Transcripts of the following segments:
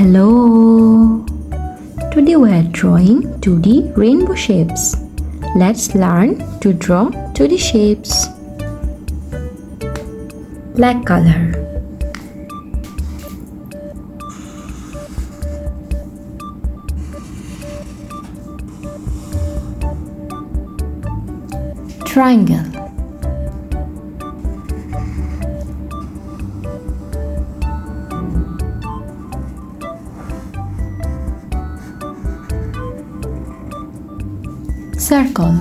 Hello! Today we are drawing 2D rainbow shapes. Let's learn to draw 2D shapes. Black color. Triangle. Circle.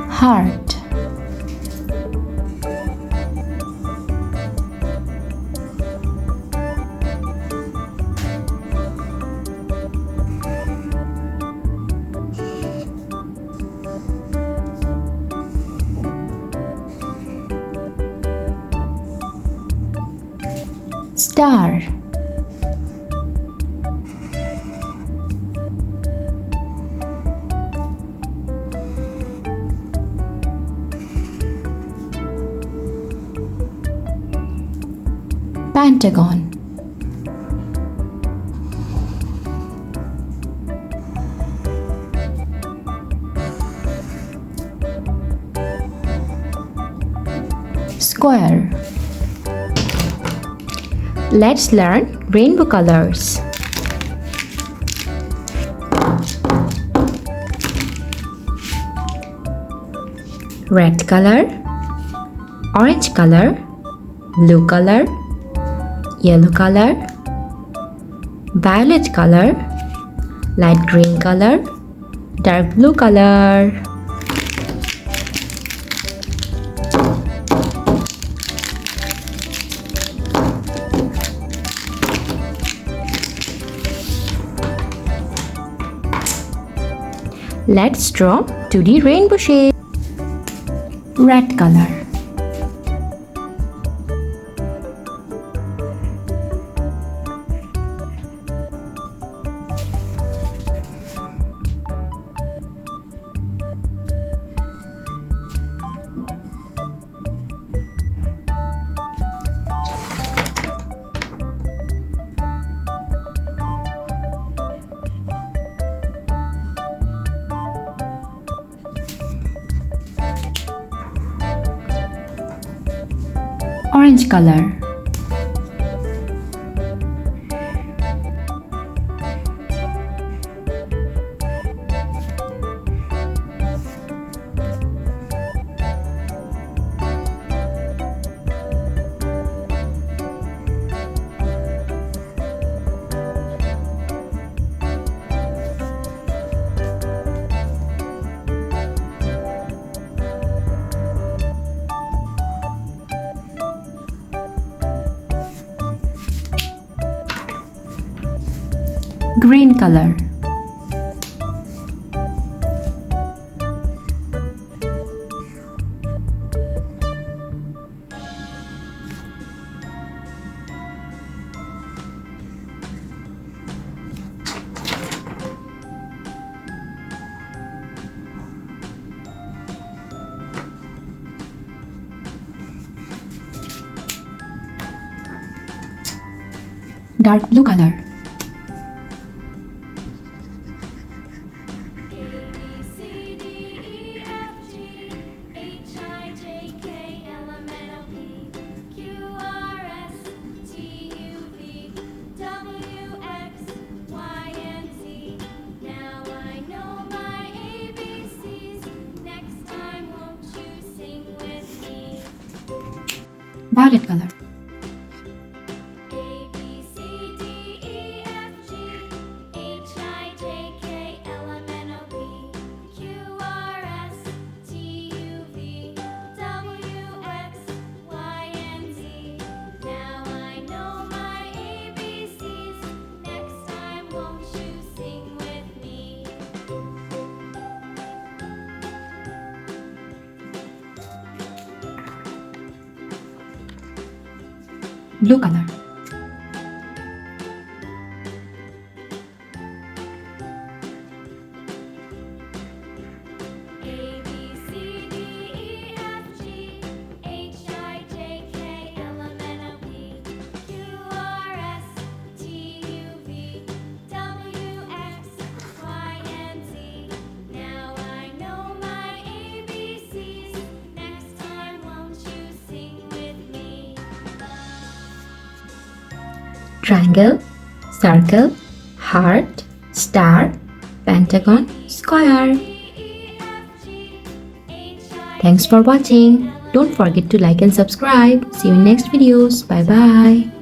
Heart. Star. Pentagon. Square. Let's learn rainbow colors. Red color, orange color, blue color, yellow color, violet color, light green color, dark blue color. Let's draw 2D rainbow shape. Red color. Orange color. Green color. Dark blue color. Violet color. Blue color. triangle, circle, heart, star, pentagon, square. Thanks for watching. Don't forget to like and subscribe. See you in next videos. Bye bye.